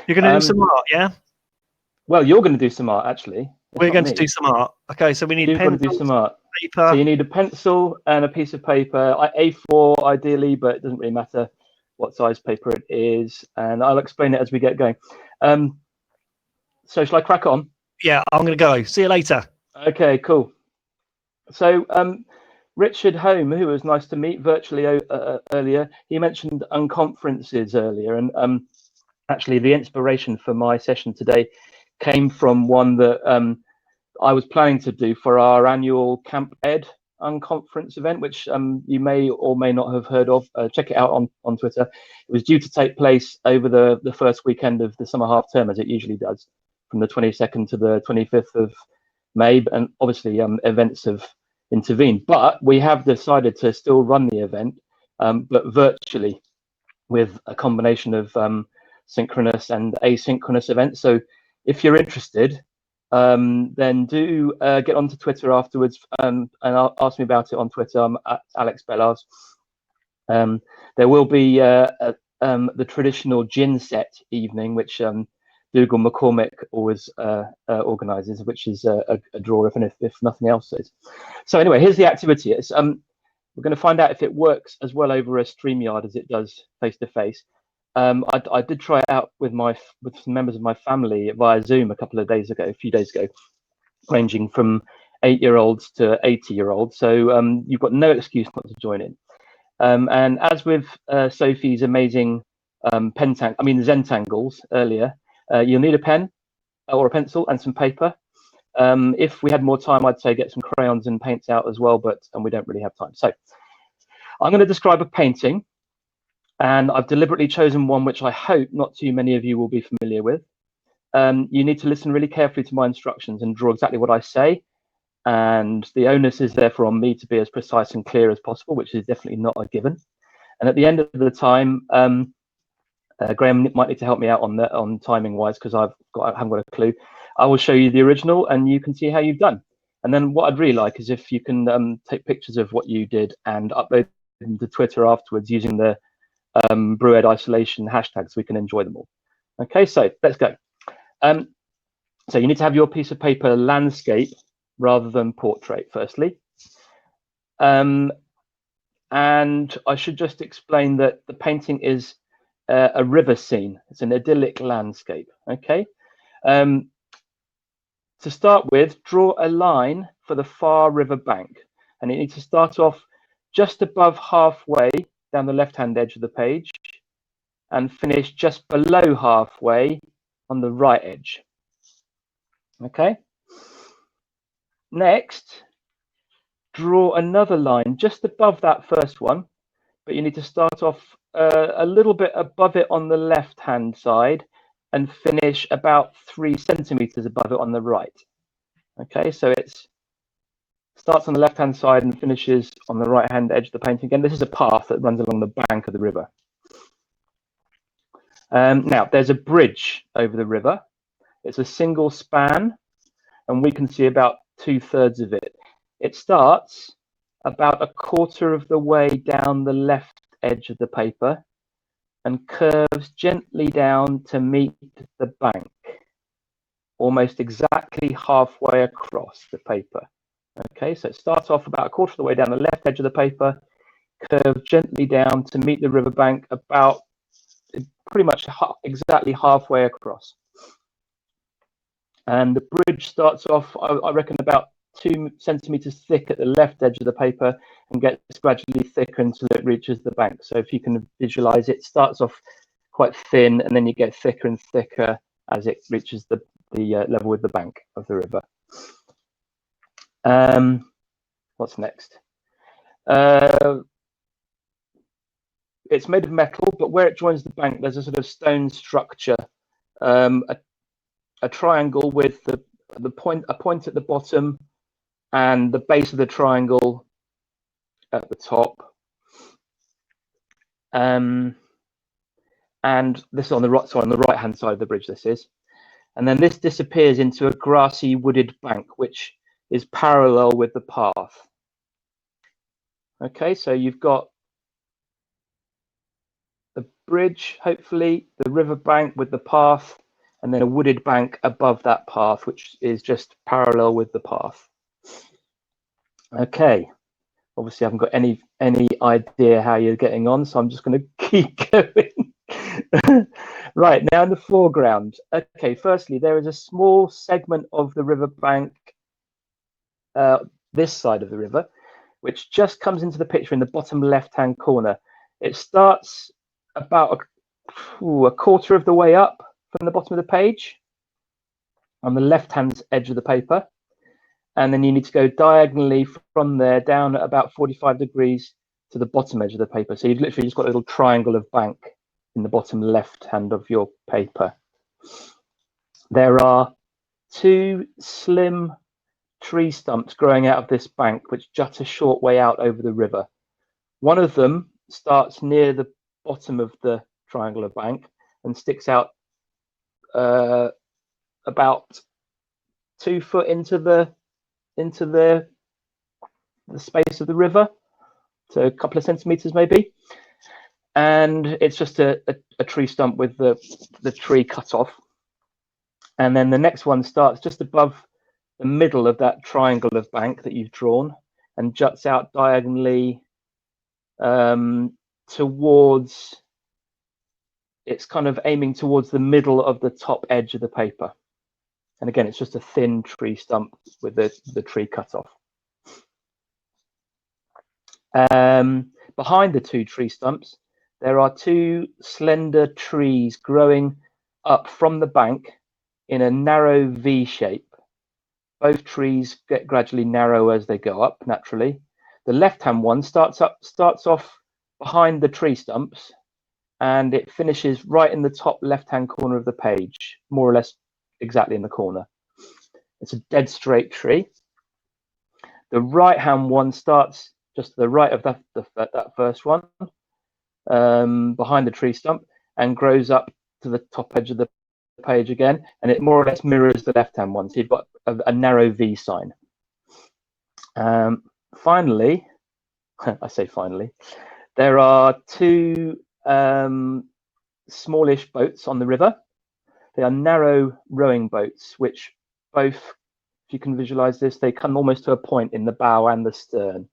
You're going to do some art, yeah? Well, you're going to do some art, actually. We're going to do some art. Okay, so we need pencils, to do some art. Paper. So you need a pencil and a piece of paper, A4 ideally, but it doesn't really matter what size paper it is. And I'll explain it as we get going. So shall I crack on? Yeah, I'm going to go. See you later. Okay, cool. So Richard Home, who was nice to meet virtually earlier, he mentioned unconferences earlier. And actually, the inspiration for my session today came from one that I was planning to do for our annual Camp Ed unconference event, which you may or may not have heard of. Check it out on Twitter. It was due to take place over the first weekend of the summer half term, as it usually does, from the 22nd to the 25th of May. And obviously events have intervened, but we have decided to still run the event, but virtually, with a combination of synchronous and asynchronous events. So if you're interested, then do get onto Twitter afterwards and ask me about it on Twitter. I'm at Alex Bellars. There will be the traditional gin set evening, which Dougal McCormick always organises, which is a draw if nothing else is. So anyway, here's the activity. It's we're going to find out if it works as well over a StreamYard as it does face to face. I did try it out with some members of my family via Zoom a few days ago, ranging from 8-year-olds to 80-year-olds. So you've got no excuse not to join in. And as with Sophie's amazing Zentangles earlier, you'll need a pen or a pencil and some paper. If we had more time, I'd say get some crayons and paints out as well, but we don't really have time. So I'm going to describe a painting. And I've deliberately chosen one which I hope not too many of you will be familiar with. You need to listen really carefully to my instructions and draw exactly what I say. And the onus is therefore on me to be as precise and clear as possible, which is definitely not a given. And at the end of the time, Graham might need to help me out on timing wise, because I haven't got a clue. I will show you the original and you can see how you've done. And then what I'd really like is if you can take pictures of what you did and upload them to Twitter afterwards using the BrewEd isolation hashtags, so we can enjoy them all. Okay, so let's go. So you need to have your piece of paper landscape rather than portrait, firstly. And I should just explain that the painting is a river scene. It's an idyllic landscape. Okay. To start with, draw a line for the far river bank, and you need to start off just above halfway down the left-hand edge of the page and finish just below halfway on the right edge. Okay. Next, draw another line just above that first one, but you need to start off a little bit above it on the left-hand side and finish about 3 centimeters above it on the right. Okay, so it starts on the left-hand side and finishes on the right-hand edge of the painting. Again, this is a path that runs along the bank of the river. Now, there's a bridge over the river. It's a single span, and we can see about 2/3 of it. It starts about 1/4 of the way down the left edge of the paper and curves gently down to meet the bank, almost exactly halfway across the paper. Okay, so it starts off about 1/4 of the way down the left edge of the paper, curve gently down to meet the riverbank about pretty much exactly halfway across. And the bridge starts off, I reckon, about 2 centimeters thick at the left edge of the paper and gets gradually thicker until it reaches the bank. So if you can visualize, it starts off quite thin and then you get thicker and thicker as it reaches the level with the bank of the river. What's next? It's made of metal, but where it joins the bank, there's a sort of stone structure, a triangle with a point at the bottom and the base of the triangle at the top. And this is on the right, sorry, on the right-hand side of the bridge, this is. And then this disappears into a grassy wooded bank, which is parallel with the path. Okay, so you've got bridge, hopefully, the river bank with the path, and then a wooded bank above that path, which is just parallel with the path. Okay, obviously I haven't got any idea how you're getting on, so I'm just going to keep going. Right, now in the foreground. Okay, firstly, there is a small segment of the river bank, this side of the river, which just comes into the picture in the bottom left-hand corner. It starts about a quarter of the way up from the bottom of the page on the left-hand edge of the paper. And then you need to go diagonally from there down at about 45 degrees to the bottom edge of the paper. So you've literally just got a little triangle of bank in the bottom left hand of your paper. There are two slim tree stumps growing out of this bank, which jut a short way out over the river. One of them starts near the bottom of the triangular bank and sticks out about 2 foot into the space of the river, so a couple of centimeters maybe, and it's just a tree stump with the tree cut off. And then the next one starts just above the middle of that triangle of bank that you've drawn and juts out diagonally towards, it's kind of aiming towards the middle of the top edge of the paper. And again, it's just a thin tree stump with the tree cut off. Behind the two tree stumps, there are two slender trees growing up from the bank in a narrow V shape. Both trees get gradually narrower as they go up, naturally. The left-hand one starts off behind the tree stumps, and it finishes right in the top left-hand corner of the page, more or less exactly in the corner. It's a dead straight tree. The right-hand one starts just to the right of that first one, behind the tree stump, and grows up to the top edge of the page again, and it more or less mirrors the left-hand one. So you've got a narrow V sign. Finally, I say finally, there are two smallish boats on the river. They are narrow rowing boats, which both, if you can visualize this, they come almost to a point in the bow and the stern.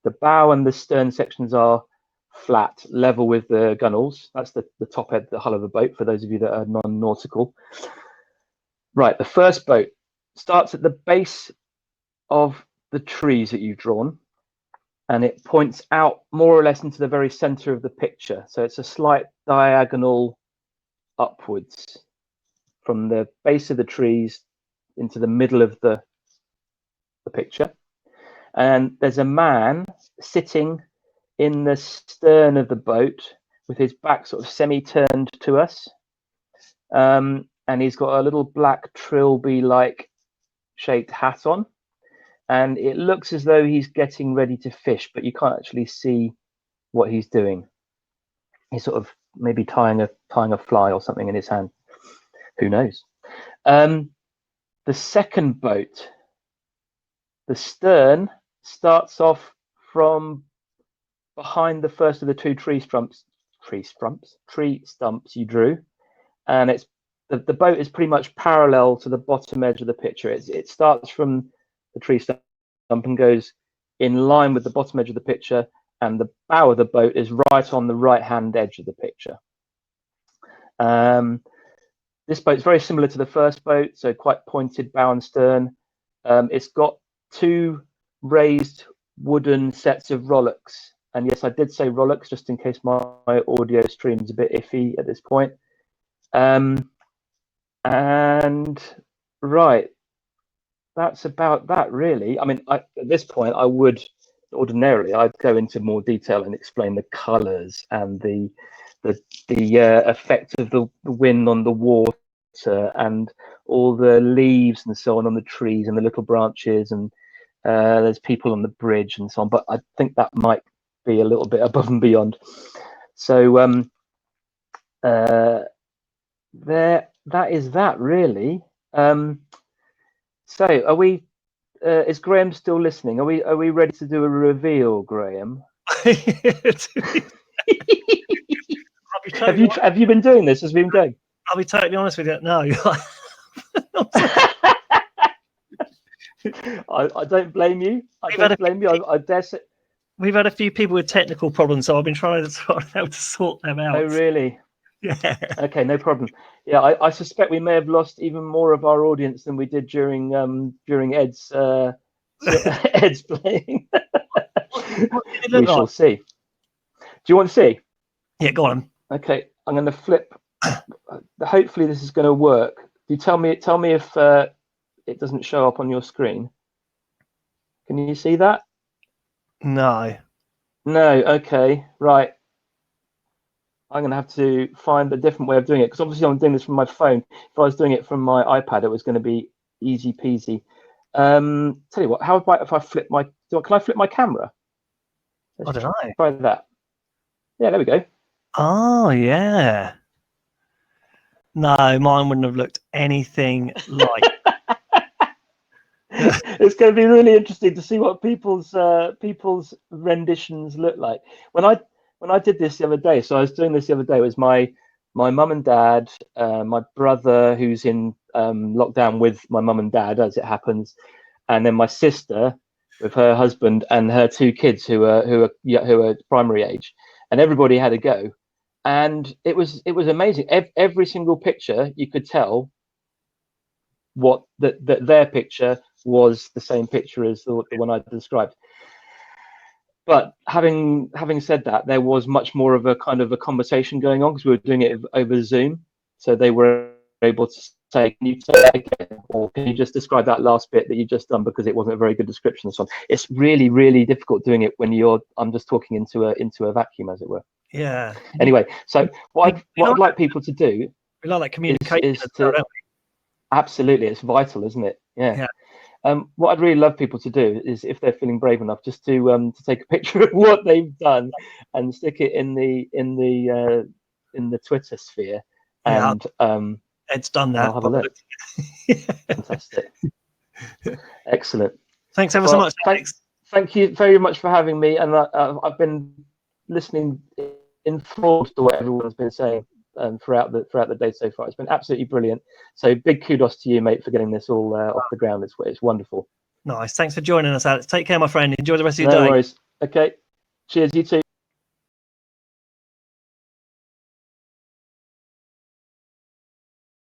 The bow and the stern sections are flat, level with the gunnels. That's the top head, the hull of the boat, for those of you that are non-nautical. Right, the first boat starts at the base of the trees that you've drawn, and it points out more or less into the very center of the picture. So it's a slight diagonal upwards from the base of the trees into the middle of the picture. And there's a man sitting in the stern of the boat with his back sort of semi-turned to us. And he's got a little black trilby-like shaped hat on. And it looks as though he's getting ready to fish, but you can't actually see what he's doing. He's sort of maybe tying a fly or something in his hand. Who knows? The second boat, the stern starts off from behind the first of the two tree stumps you drew, and it's the boat is pretty much parallel to the bottom edge of the picture. It starts from the tree stump and goes in line with the bottom edge of the picture, and the bow of the boat is right on the right hand edge of the picture. This boat's very similar to the first boat, so quite pointed bow and stern. It's got two raised wooden sets of rowlocks, and yes, I did say rowlocks just in case my audio stream's a bit iffy at this point. And right, that's about that really. I mean, at this point I would ordinarily I'd go into more detail and explain the colors and the effect of the wind on the water and all the leaves and so on the trees and the little branches, and there's people on the bridge and so on, but I think that might be a little bit above and beyond. So that is that really. So are we is Graham still listening? Are we ready to do a reveal, Graham? Have you been doing this as we've been going? I'll be totally honest with you. No. I don't blame you. I dare say. We've had a few people with technical problems, so I've been trying to sort them out. Oh, really? Yeah. Okay, no problem. Yeah, I suspect we may have lost even more of our audience than we did during Ed's Ed's playing. We shall see. Do you want to see? Yeah, go on. Okay, I'm going to flip. Hopefully, this is going to work. You tell me if it doesn't show up on your screen. Can you see that? No. No. Okay. Right. I'm going to have to find a different way of doing it because obviously I'm doing this from my phone. If I was doing it from my iPad, it was going to be easy peasy. Tell you what. How about if I flip my? Can I flip my camera? I don't know. Try that. Yeah. There we go. Oh yeah. No, mine wouldn't have looked anything like. It's going to be really interesting to see what people's renditions look like. When I did this the other day, so I was doing this the other day. It was my mum and dad, my brother who's in lockdown with my mum and dad, as it happens, and then my sister with her husband and her two kids who are primary age, and everybody had a go, and it was amazing. Every single picture you could tell what that their picture was the same picture as the one I described. But having said that, there was much more of a kind of a conversation going on because we were doing it over Zoom, so they were able to say, "Can you say that again?" or "Can you just describe that last bit that you just done because it wasn't a very good description?" and so on. It's really, really difficult doing it when I'm just talking into a vacuum, as it were. Yeah. Anyway, so what I'd like people to do we like that communication is to absolutely, it's vital, isn't it? Yeah. What I'd really love people to do is, if they're feeling brave enough, just to take a picture of what they've done and stick it in the Twitter sphere. And Ed's done that. I'll have a look. Fantastic. Excellent. Thanks ever so much, Alex. Thank you very much for having me. And I've been listening enthralled to what everyone's been saying throughout the day so far. It's been absolutely brilliant. So big kudos to you, mate, for getting this all off the ground. It's wonderful. Nice. Thanks for joining us, Alex. Take care, my friend. Enjoy the rest of your day. No worries. Okay. Cheers, you too.